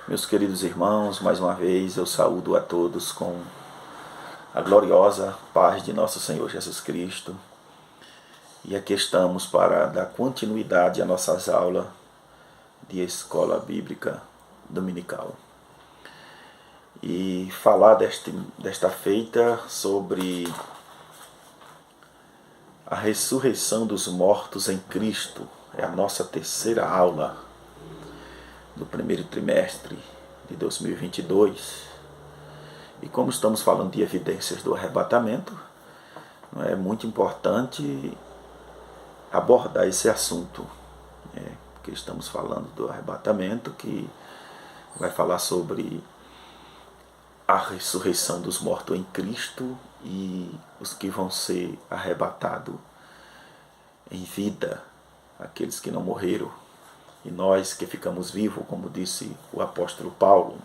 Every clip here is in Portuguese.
Meus queridos irmãos, mais uma vez eu saúdo a todos com a gloriosa paz de nosso Senhor Jesus Cristo. E aqui estamos para dar continuidade às nossas aulas de Escola Bíblica Dominical. E falar desta feita sobre a ressurreição dos mortos em Cristo. É a nossa terceira aula do primeiro trimestre de 2022. E como estamos falando de evidências do arrebatamento, é muito importante abordar esse assunto, porque estamos falando do arrebatamento, que vai falar sobre a ressurreição dos mortos em Cristo e os que vão ser arrebatados em vida, aqueles que não morreram, e nós que ficamos vivos, como disse o apóstolo Paulo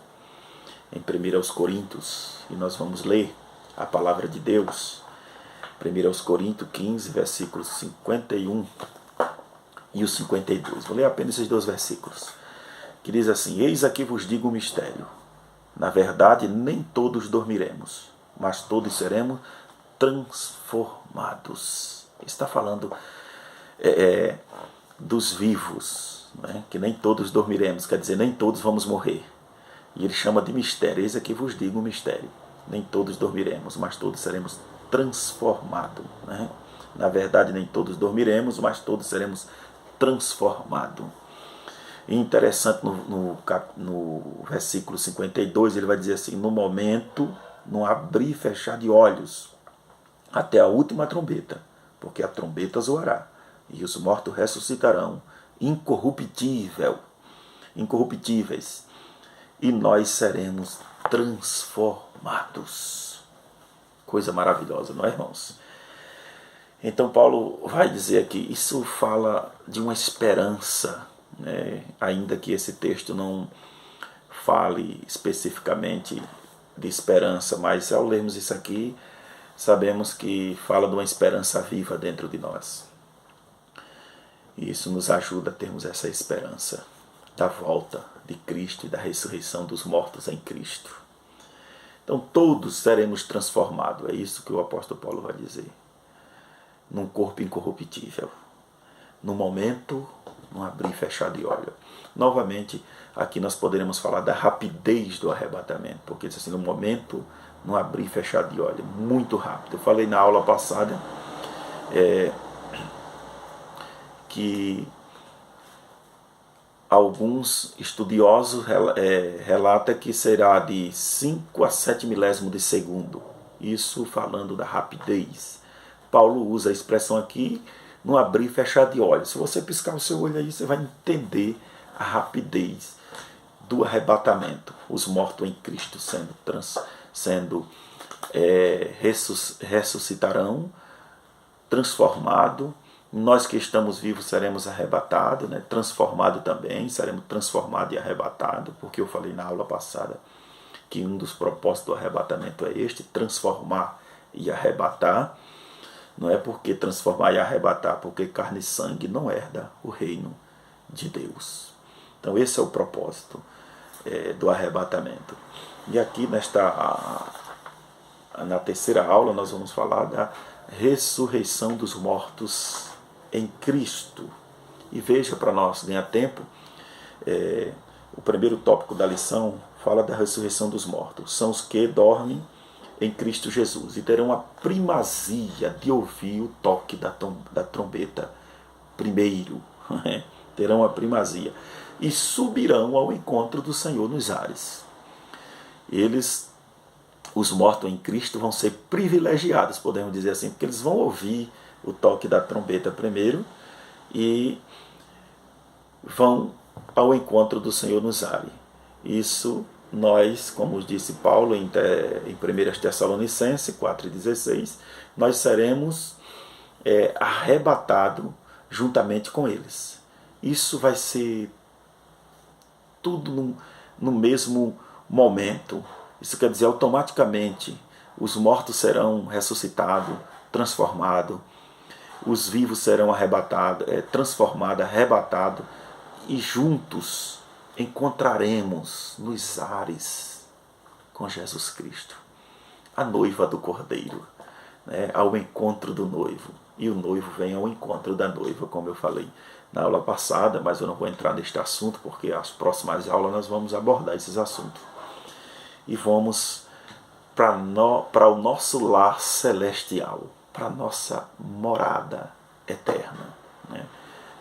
em 1 Coríntios, e nós vamos ler a palavra de Deus, 1 Coríntios 15, versículos 51 e o 52. Vou ler apenas esses dois versículos, que diz assim: Eis aqui vos digo um mistério. Na verdade, nem todos dormiremos, mas todos seremos transformados. Está falando dos vivos, que nem todos dormiremos, quer dizer, nem todos vamos morrer. E ele chama de mistério. Eis aqui vos digo um mistério. Nem todos dormiremos, mas todos seremos transformados. Na verdade, nem todos dormiremos, mas todos seremos transformados. E interessante, no versículo 52, ele vai dizer assim: no momento, no abrir e fechar de olhos, até a última trombeta, porque a trombeta zoará, e os mortos ressuscitarão, incorruptíveis, e nós seremos transformados. Coisa maravilhosa, não é, irmãos? Então Paulo vai dizer aqui, isso fala de uma esperança, ainda que esse texto não fale especificamente de esperança, mas ao lermos isso aqui, sabemos que fala de uma esperança viva dentro de nós. E isso nos ajuda a termos essa esperança da volta de Cristo e da ressurreição dos mortos em Cristo. Então todos seremos transformados, é isso que o apóstolo Paulo vai dizer, num corpo incorruptível, no momento, num abrir e fechar de olho. Novamente, aqui nós poderemos falar da rapidez do arrebatamento, porque diz assim, no momento, num abrir e fechar de olho, muito rápido. Eu falei na aula passada que alguns estudiosos relatam que será de 5 a 7 milésimos de segundo. Isso falando da rapidez. Paulo usa a expressão aqui no abrir e fechar de olhos. Se você piscar o seu olho aí, você vai entender a rapidez do arrebatamento. Os mortos em Cristo ressuscitarão, transformados. Nós que estamos vivos seremos arrebatados, transformados também, seremos transformados e arrebatados, porque eu falei na aula passada que um dos propósitos do arrebatamento é este, transformar e arrebatar. Não é porque transformar e arrebatar, porque carne e sangue não herda o reino de Deus. Então esse é o propósito do arrebatamento. E aqui na terceira aula nós vamos falar da ressurreição dos mortos em Cristo. E veja, para nós ganhar tempo, o primeiro tópico da lição fala da ressurreição dos mortos. São os que dormem em Cristo Jesus e terão a primazia de ouvir o toque da trombeta primeiro. Terão a primazia e subirão ao encontro do Senhor nos ares. Os mortos em Cristo, vão ser privilegiados, podemos dizer assim, porque eles vão ouvir o toque da trombeta primeiro e vão ao encontro do Senhor nos ares. Isso nós, como disse Paulo em 1 Tessalonicenses 4,16, nós seremos arrebatados juntamente com eles. Isso vai ser tudo no mesmo momento. Isso quer dizer, automaticamente, os mortos serão ressuscitados, transformados, os vivos serão arrebatados, transformados, arrebatados, e juntos encontraremos nos ares com Jesus Cristo, a noiva do Cordeiro, né, ao encontro do noivo. E o noivo vem ao encontro da noiva, como eu falei na aula passada, mas eu não vou entrar neste assunto, porque as próximas aulas nós vamos abordar esses assuntos. E vamos para o nosso lar celestial, para a nossa morada eterna, né?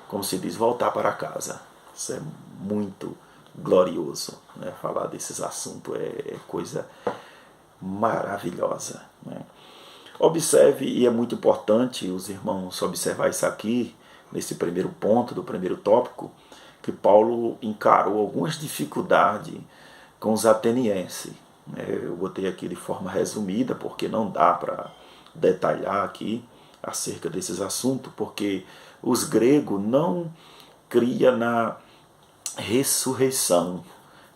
Como se diz, voltar para casa. Isso é muito glorioso, né? Falar desses assuntos é coisa maravilhosa, né? Observe, e é muito importante os irmãos observar isso aqui, nesse primeiro ponto do primeiro tópico, que Paulo encarou algumas dificuldades com os atenienses. Eu botei aqui de forma resumida, porque não dá para detalhar aqui acerca desses assuntos, porque os gregos não criam na ressurreição.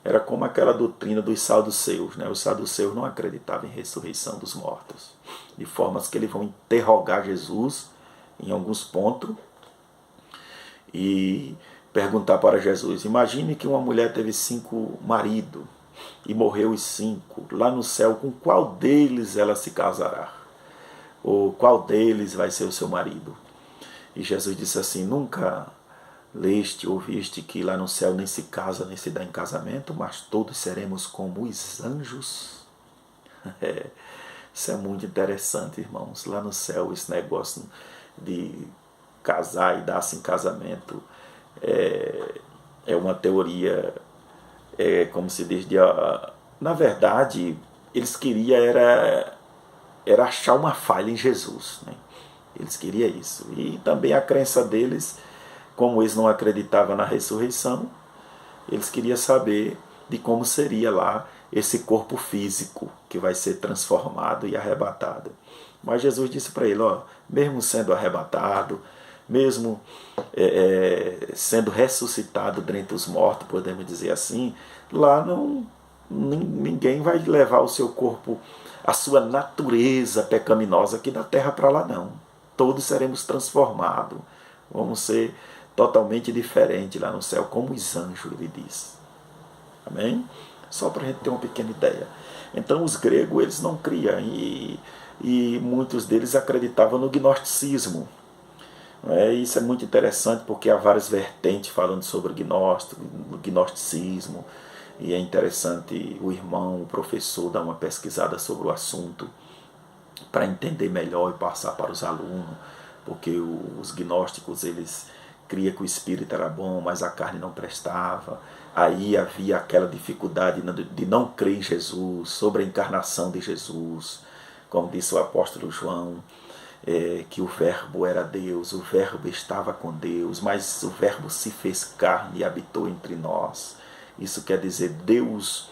Era como aquela doutrina dos saduceus, né? Os saduceus não acreditavam em ressurreição dos mortos, de formas que eles vão interrogar Jesus em alguns pontos e perguntar para Jesus: imagine que uma mulher teve 5 maridos e morreu os 5. Lá no céu, com qual deles ela se casará? Ou qual deles vai ser o seu marido? E Jesus disse assim: nunca leste ou viste que lá no céu nem se casa nem se dá em casamento, mas todos seremos como os anjos? Isso é muito interessante, irmãos. Lá no céu, esse negócio de casar e dar-se em casamento é uma teoria, como se diz, na verdade, eles queriam era achar uma falha em Jesus, né? Eles queriam isso. E também a crença deles, como eles não acreditavam na ressurreição, eles queriam saber de como seria lá esse corpo físico que vai ser transformado e arrebatado. Mas Jesus disse para ele: mesmo sendo arrebatado, mesmo sendo ressuscitado dentre os mortos, podemos dizer assim, lá ninguém vai levar o seu corpo, a sua natureza pecaminosa aqui da terra para lá, não. Todos seremos transformados, vamos ser totalmente diferentes lá no céu, como os anjos, ele diz. Amém? Só para a gente ter uma pequena ideia. Então os gregos, eles não criam, e muitos deles acreditavam no gnosticismo. Isso é muito interessante, porque há várias vertentes falando sobre o gnosticismo, e é interessante o irmão, o professor, dar uma pesquisada sobre o assunto para entender melhor e passar para os alunos, porque os gnósticos, eles criam que o espírito era bom, mas a carne não prestava. Aí havia aquela dificuldade de não crer em Jesus, sobre a encarnação de Jesus, como disse o apóstolo João, que o verbo era Deus, o verbo estava com Deus, mas o verbo se fez carne e habitou entre nós. Isso quer dizer Deus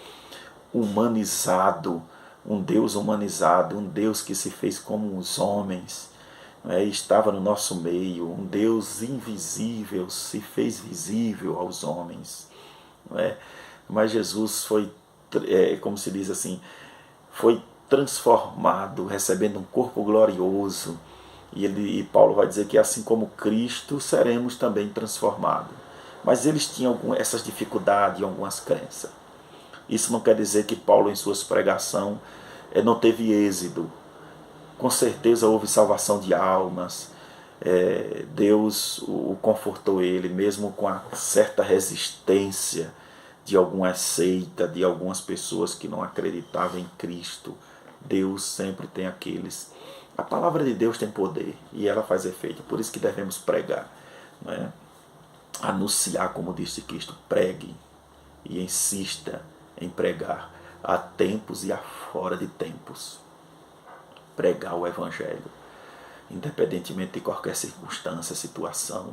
humanizado, um Deus que se fez como os homens, estava no nosso meio, um Deus invisível se fez visível aos homens. Mas Jesus foi, como se diz assim, foi transformado, recebendo um corpo glorioso, e Paulo vai dizer que assim como Cristo seremos também transformados. Mas eles tinham essas dificuldades e algumas crenças. Isso não quer dizer que Paulo, em suas pregações, não teve êxito. Com certeza houve salvação de almas, Deus o confortou ele, mesmo com a certa resistência de alguma seita, de algumas pessoas que não acreditavam em Cristo. Deus sempre tem aqueles. A palavra de Deus tem poder e ela faz efeito, por isso que devemos pregar, anunciar, como disse Cristo: pregue e insista em pregar a tempos e a fora de tempos. Pregar o Evangelho, independentemente de qualquer circunstância, situação.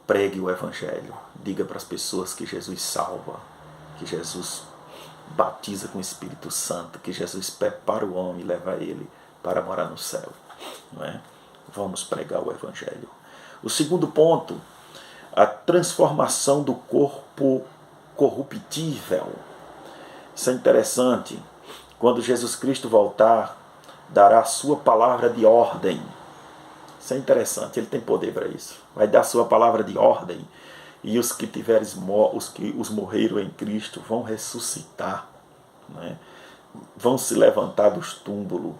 Pregue o Evangelho, diga para as pessoas que Jesus salva, que Jesus batiza com o Espírito Santo, que Jesus prepara o homem e leva ele para morar no céu. Vamos pregar o Evangelho. O segundo ponto, a transformação do corpo corruptível. Isso é interessante. Quando Jesus Cristo voltar, dará a sua palavra de ordem. Isso é interessante, ele tem poder para isso. Vai dar a sua palavra de ordem e os que os morreram em Cristo vão ressuscitar, né? Vão se levantar dos túmulos.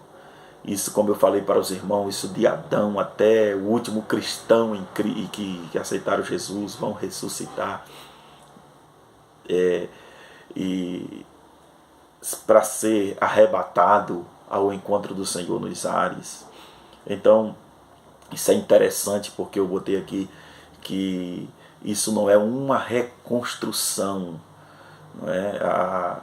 Isso, como eu falei para os irmãos, isso de Adão até o último cristão que aceitaram Jesus vão ressuscitar, e para ser arrebatado ao encontro do Senhor nos ares. Então, isso é interessante, porque eu botei aqui que isso não é uma reconstrução, não é?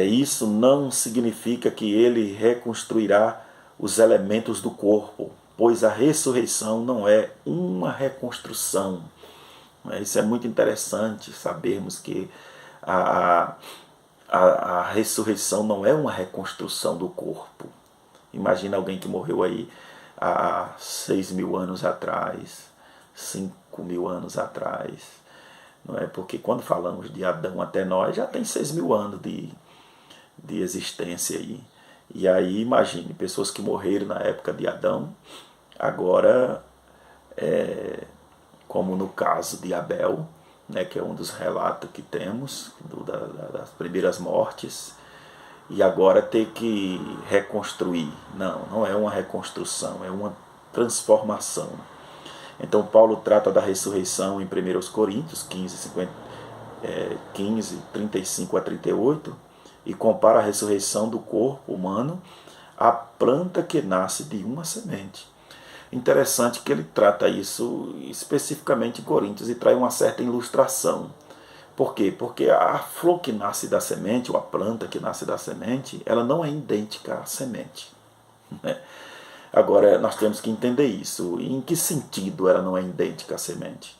Isso não significa que ele reconstruirá os elementos do corpo, pois a ressurreição não é uma reconstrução. Isso é muito interessante sabermos que a ressurreição não é uma reconstrução do corpo. Imagina alguém que morreu aí há 6.000 anos atrás, 5.000 anos atrás. Não é? Porque quando falamos de Adão até nós, já tem 6.000 anos de existência aí. E aí imagine, pessoas que morreram na época de Adão, agora, como no caso de Abel, né, que é um dos relatos que temos das primeiras mortes, e agora ter que reconstruir. Não é uma reconstrução, é uma transformação. Então Paulo trata da ressurreição em 1 Coríntios 15, 35 a 38, e compara a ressurreição do corpo humano à planta que nasce de uma semente. Interessante que ele trata isso especificamente em Coríntios e traz uma certa ilustração. Por quê? Porque a flor que nasce da semente, ou a planta que nasce da semente, ela não é idêntica à semente, né? Agora, nós temos que entender isso. Em que sentido ela não é idêntica à semente?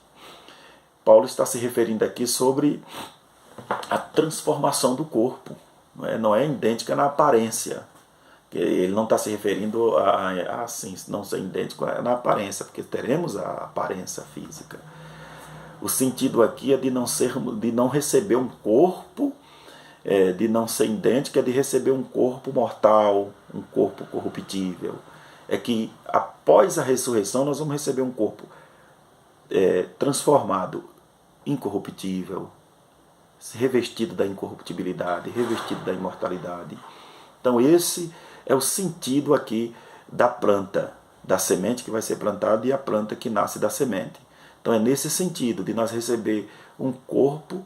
Paulo está se referindo aqui sobre a transformação do corpo. Não é idêntica na aparência. Ele não está se referindo a assim, não ser idêntico na aparência, porque teremos a aparência física. O sentido aqui é de não receber um corpo, de não ser idêntico, é de receber um corpo mortal, um corpo corruptível. É que após a ressurreição nós vamos receber um corpo transformado, incorruptível, revestido da incorruptibilidade, revestido da imortalidade. Então esse é o sentido aqui da planta, da semente que vai ser plantada e a planta que nasce da semente. Então é nesse sentido de nós receber um corpo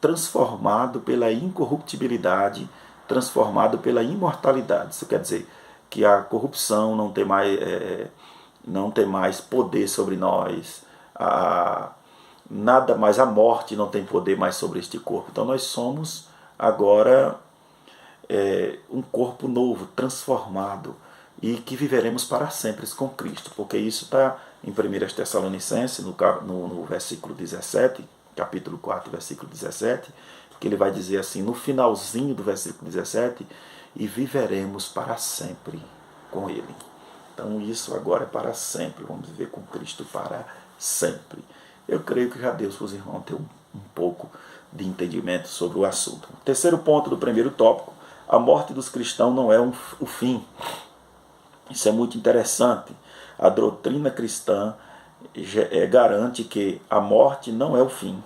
transformado pela incorruptibilidade, transformado pela imortalidade. Isso quer dizer que a corrupção não tem mais poder sobre nós, nada mais, a morte não tem poder mais sobre este corpo. Então nós somos agora um corpo novo, transformado, e que viveremos para sempre com Cristo, porque isso está em 1 Tessalonicenses, no versículo 17, capítulo 4, versículo 17, que ele vai dizer assim, no finalzinho do versículo 17, e viveremos para sempre com Ele. Então isso agora é para sempre, vamos viver com Cristo para sempre. Eu creio que já deu para os irmãos ter um pouco de entendimento sobre o assunto. O terceiro ponto do primeiro tópico, a morte dos cristãos não é o fim. Isso é muito interessante. A doutrina cristã garante que a morte não é o fim.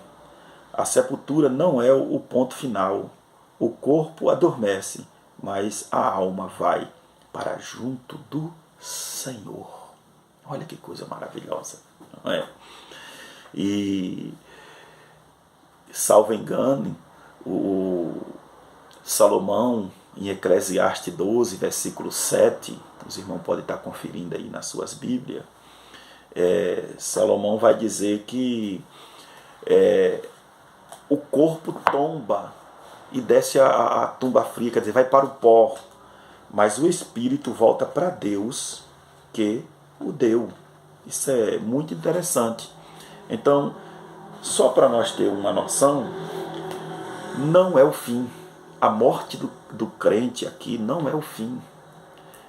A sepultura não é o ponto final. O corpo adormece, mas a alma vai para junto do Senhor. Olha que coisa maravilhosa, não é? E, salvo engano, o Salomão, em Eclesiastes 12, versículo 7, os irmãos podem estar conferindo aí nas suas Bíblias, Salomão vai dizer que o corpo tomba e desce a tumba fria, quer dizer, vai para o pó, mas o espírito volta para Deus que o deu. Isso é muito interessante. Então, só para nós ter uma noção, não é o fim. A morte do crente aqui não é o fim.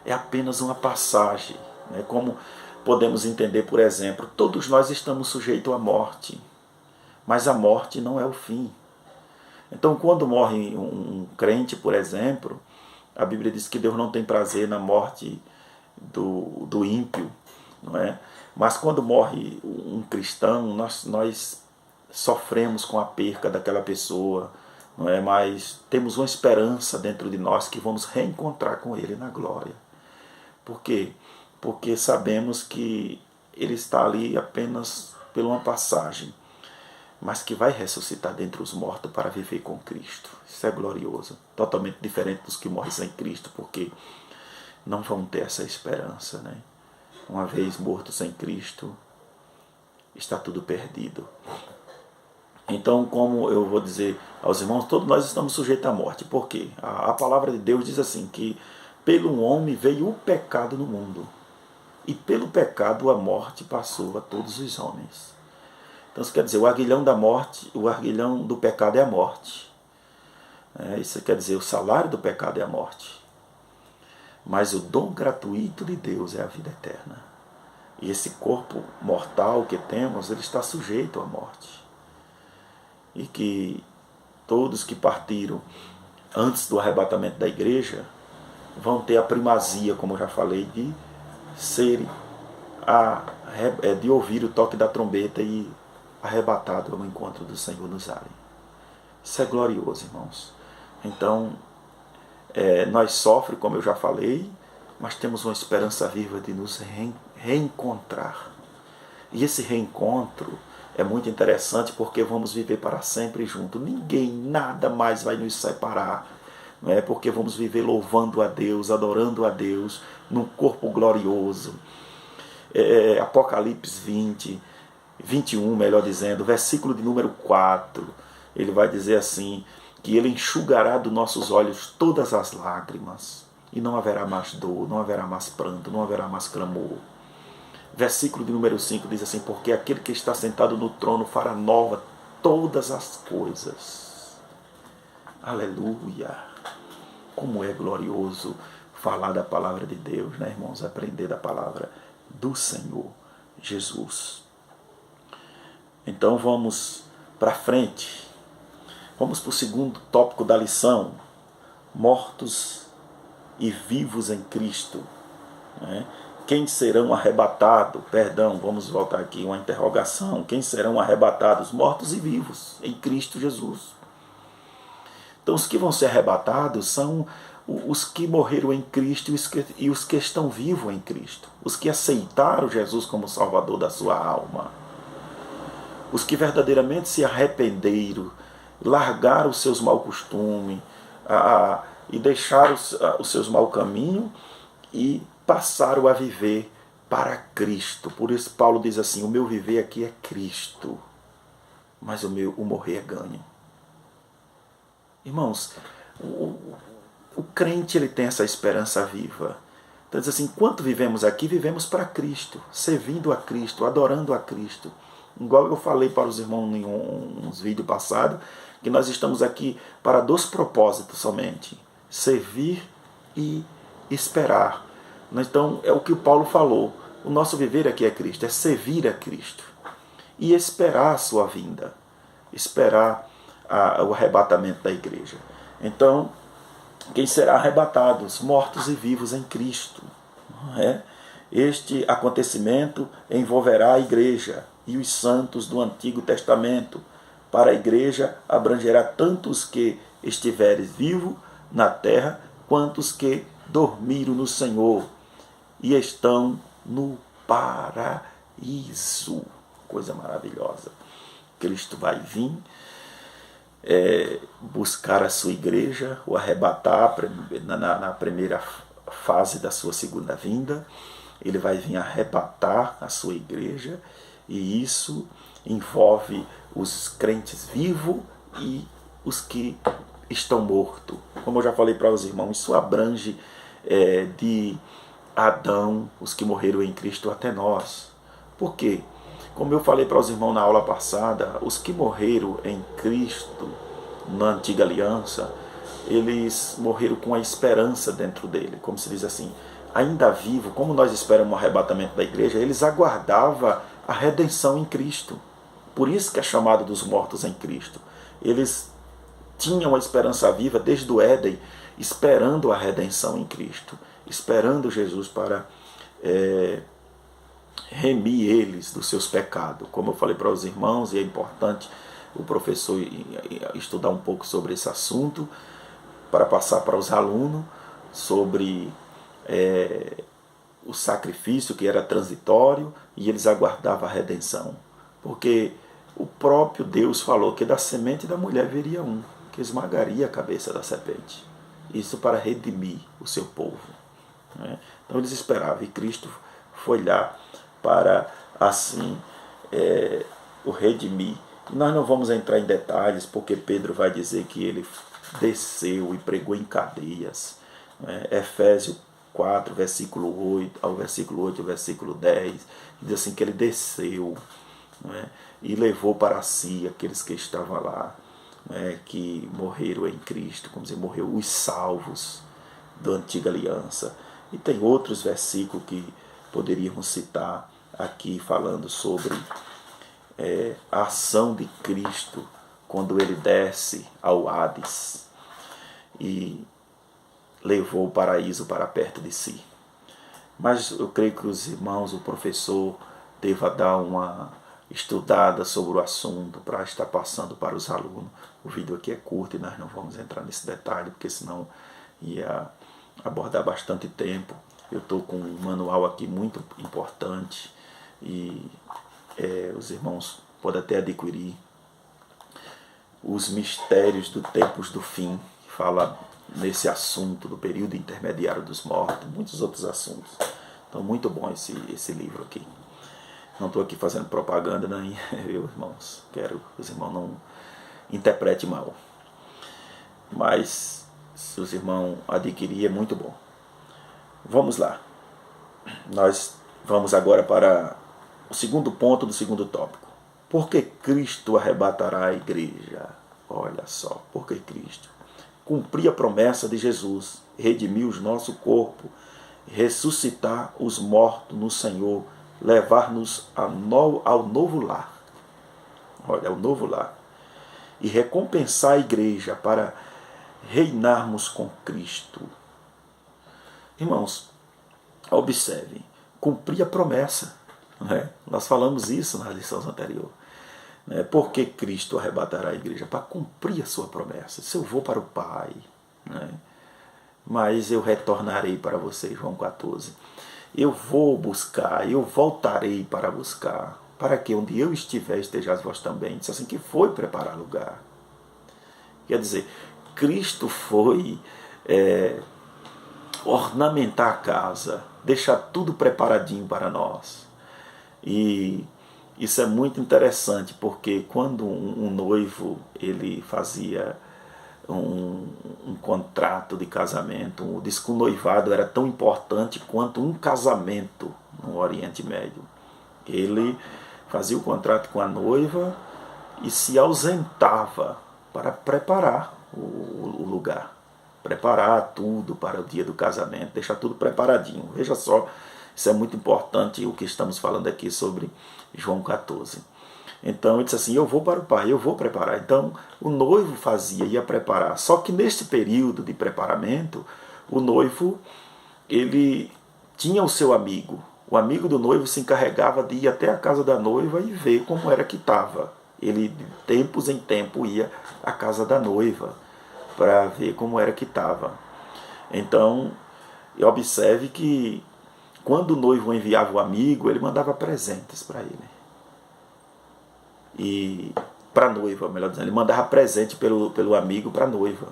É apenas uma passagem. Né? Como podemos entender, por exemplo, todos nós estamos sujeitos à morte, mas a morte não é o fim. Então, quando morre um crente, por exemplo, a Bíblia diz que Deus não tem prazer na morte do ímpio, não é? Mas quando morre um cristão, nós sofremos com a perca daquela pessoa, não é? Mas temos uma esperança dentro de nós que vamos reencontrar com Ele na glória. Por quê? Porque sabemos que Ele está ali apenas por uma passagem, mas que vai ressuscitar dentre os mortos para viver com Cristo. Isso é glorioso, totalmente diferente dos que morrem sem Cristo, porque não vão ter essa esperança, né? Uma vez morto sem Cristo, está tudo perdido. Então, como eu vou dizer aos irmãos, todos nós estamos sujeitos à morte. Por quê? A palavra de Deus diz assim, que pelo homem veio o pecado no mundo, e pelo pecado a morte passou a todos os homens. Então isso quer dizer, o aguilhão da morte, o aguilhão do pecado é a morte. Isso quer dizer, o salário do pecado é a morte. Mas o dom gratuito de Deus é a vida eterna. E esse corpo mortal que temos, ele está sujeito à morte. E que todos que partiram antes do arrebatamento da igreja vão ter a primazia, como eu já falei, de de ouvir o toque da trombeta e arrebatado ao encontro do Senhor nos ares. Isso é glorioso, irmãos. Então, nós sofremos, como eu já falei, mas temos uma esperança viva de nos reencontrar. E esse reencontro é muito interessante porque vamos viver para sempre juntos. Ninguém, nada mais vai nos separar. Não é? Porque vamos viver louvando a Deus, adorando a Deus, num corpo glorioso. Apocalipse 21, melhor dizendo, versículo de número 4, ele vai dizer assim, que ele enxugará dos nossos olhos todas as lágrimas, e não haverá mais dor, não haverá mais pranto, não haverá mais clamor. Versículo de número 5 diz assim, porque aquele que está sentado no trono fará nova todas as coisas. Aleluia! Como é glorioso falar da palavra de Deus, né, irmãos? Aprender da palavra do Senhor Jesus. Então vamos para frente. Vamos para o segundo tópico da lição. Mortos e vivos em Cristo. Né? Quem serão arrebatados? Perdão, vamos voltar aqui, uma interrogação. Quem serão arrebatados? Mortos e vivos em Cristo Jesus. Então os que vão ser arrebatados são os que morreram em Cristo e os que estão vivos em Cristo. Os que aceitaram Jesus como Salvador da sua alma. Os que verdadeiramente se arrependeram, largaram os seus maus costumes e deixaram os seus maus caminhos e passaram a viver para Cristo. Por isso Paulo diz assim, o meu viver aqui é Cristo, mas o morrer é ganho. Irmãos, o crente ele tem essa esperança viva. Então diz assim, enquanto vivemos aqui, vivemos para Cristo, servindo a Cristo, adorando a Cristo. Igual eu falei para os irmãos em uns vídeos passados, que nós estamos aqui para 2 propósitos somente, servir e esperar. Então é o que o Paulo falou, o nosso viver aqui é Cristo, é servir a Cristo e esperar a sua vinda, esperar o arrebatamento da igreja. Então, quem será arrebatado? Os mortos e vivos em Cristo. Não é? Este acontecimento envolverá a igreja e os santos do Antigo Testamento. Para a igreja abrangerá tanto os que estiverem vivos na terra, quanto os que dormiram no Senhor e estão no paraíso. Coisa maravilhosa. Cristo vai vir buscar a sua igreja, o arrebatar na primeira fase da sua segunda vinda. Ele vai vir arrebatar a sua igreja, e isso envolve os crentes vivos e os que estão mortos. Como eu já falei para os irmãos, isso abrange de Adão, os que morreram em Cristo, até nós. Por quê? Como eu falei para os irmãos na aula passada, os que morreram em Cristo na antiga aliança, eles morreram com a esperança dentro dele, como se diz assim, ainda vivo, como nós esperamos o arrebatamento da igreja, eles aguardavam a redenção em Cristo. Por isso que é chamado dos mortos em Cristo. Eles tinham a esperança viva desde o Éden, esperando a redenção em Cristo, esperando Jesus para remir eles dos seus pecados. Como eu falei para os irmãos, e é importante o professor estudar um pouco sobre esse assunto, para passar para os alunos sobre o sacrifício que era transitório, e eles aguardavam a redenção. Porque o próprio Deus falou que da semente da mulher viria um, que esmagaria a cabeça da serpente. Isso para redimir o seu povo. Então eles esperavam, e Cristo foi lá para assim o redimir. E nós não vamos entrar em detalhes, porque Pedro vai dizer que ele desceu e pregou em cadeias. Efésios 4, versículo 8, ao versículo 8 ao versículo 10, diz assim que ele desceu, e levou para si aqueles que estavam lá, que morreram em Cristo, como dizer, morreu os salvos da antiga aliança. E tem outros versículos que poderíamos citar aqui, falando sobre a ação de Cristo quando ele desce ao Hades e levou o paraíso para perto de si. Mas eu creio que os irmãos, o professor, deva dar uma estudada sobre o assunto para estar passando para os alunos. O vídeo aqui é curto e nós não vamos entrar nesse detalhe, porque senão ia abordar bastante tempo. Eu estou com um manual aqui muito importante e os irmãos podem até adquirir. Os mistérios do tempos do fim, que fala nesse assunto do período intermediário dos mortos, muitos outros assuntos. Então, muito bom esse livro aqui. Não estou aqui fazendo propaganda, nem eu, irmãos. Quero que os irmãos não interpretem mal. Mas, se os irmãos adquirirem, é muito bom. Vamos lá. Nós vamos agora para o segundo ponto do segundo tópico. Por que Cristo arrebatará a igreja? Olha só, por que Cristo? Cumprir a promessa de Jesus, redimir o nosso corpo, ressuscitar os mortos no Senhor, levar-nos ao novo lar. Olha, ao novo lar. E recompensar a igreja para reinarmos com Cristo. Irmãos, observem, cumprir a promessa. Nós falamos isso nas lições anteriores. Por que Cristo arrebatará a igreja? Para cumprir a sua promessa. Se eu vou para o Pai, mas eu retornarei para vocês, João 14. Eu vou buscar, eu voltarei para buscar, para que onde eu estiver, estejais vós também. Diz assim que foi preparar lugar. Quer dizer, Cristo foi ornamentar a casa, deixar tudo preparadinho para nós. E isso é muito interessante, porque quando um noivo ele fazia um contrato de casamento, diz que o noivado era tão importante quanto um casamento no Oriente Médio. Ele fazia o contrato com a noiva e se ausentava para preparar o lugar, preparar tudo para o dia do casamento, deixar tudo preparadinho. Veja só, isso é muito importante o que estamos falando aqui sobre João 14. Então ele disse assim, eu vou para o Pai, eu vou preparar. Então o noivo ia preparar. Só que neste período de preparamento, o noivo, ele tinha o seu amigo. O amigo do noivo se encarregava de ir até a casa da noiva e ver como era que estava. Ele de tempos em tempo ia à casa da noiva para ver como era que estava. Então, observe que quando o noivo enviava o amigo, ele mandava presentes para ele. E para a noiva, melhor dizendo, ele mandava presente pelo amigo para a noiva.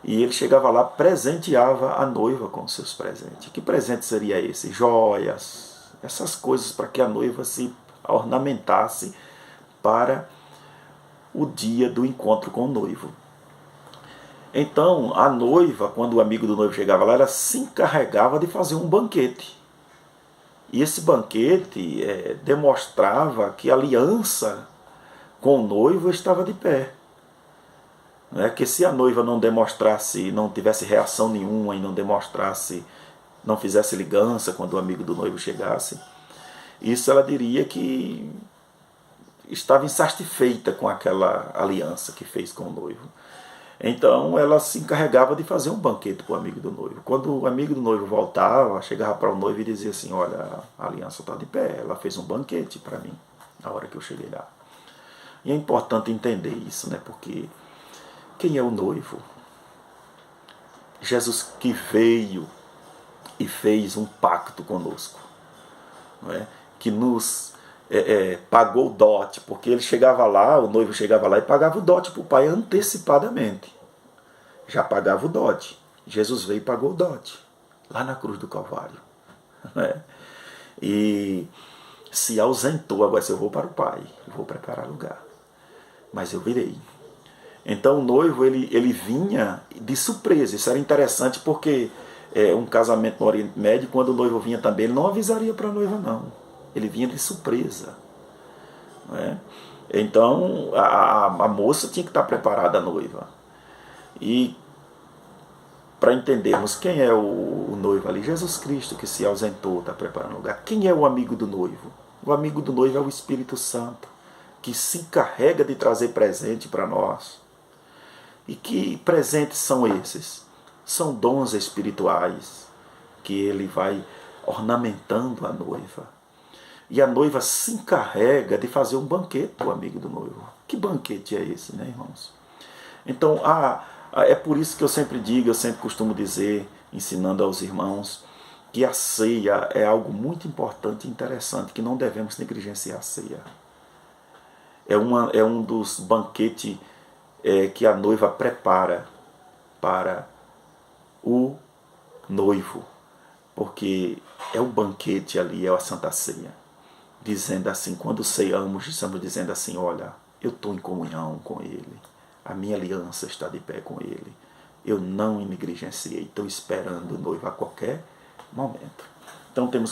E ele chegava lá, presenteava a noiva com seus presentes. Que presente seria esse? Joias, essas coisas para que a noiva se ornamentasse para o dia do encontro com o noivo. Então, a noiva, quando o amigo do noivo chegava lá, ela se encarregava de fazer um banquete. E esse banquete demonstrava que a aliança com o noivo estava de pé. Que se a noiva não demonstrasse, não tivesse reação nenhuma e não demonstrasse, não fizesse ligança quando o amigo do noivo chegasse, isso ela diria que estava insatisfeita com aquela aliança que fez com o noivo. Então ela se encarregava de fazer um banquete para o amigo do noivo. Quando o amigo do noivo voltava, chegava para o noivo e dizia assim: olha, a aliança está de pé, ela fez um banquete para mim na hora que eu cheguei lá. E é importante entender isso, né? Porque quem é o noivo? Jesus que veio e fez um pacto conosco, não é? Que nos pagou o dote, porque ele chegava lá, o noivo chegava lá e pagava o dote para o pai antecipadamente. Já pagava o dote. Jesus veio e pagou o dote, lá na cruz do Calvário. Né? E se ausentou, agora eu vou para o pai, vou preparar lugar, mas eu virei. Então o noivo ele vinha de surpresa. Isso era interessante porque um casamento no Oriente Médio, quando o noivo vinha também, ele não avisaria para a noiva, não. Ele vinha de surpresa. Né? Então a moça tinha que estar preparada, a noiva. E para entendermos quem é o noivo ali, Jesus Cristo que se ausentou, está preparando o lugar. Quem é o amigo do noivo? O amigo do noivo é o Espírito Santo, que se encarrega de trazer presente para nós. E que presentes são esses? São dons espirituais que ele vai ornamentando a noiva. E a noiva se encarrega de fazer um banquete para o amigo do noivo. Que banquete é esse, né, irmãos? Então, é por isso que eu sempre digo, eu sempre costumo dizer, ensinando aos irmãos, que a ceia é algo muito importante e interessante, que não devemos negligenciar a ceia. É um dos banquetes que a noiva prepara para o noivo, porque é o banquete ali, é a Santa Ceia, dizendo assim, quando ceiamos, estamos dizendo assim, olha, eu estou em comunhão com Ele, a minha aliança está de pé com Ele, eu não negligenciei, estou esperando o noivo a qualquer momento. Então temos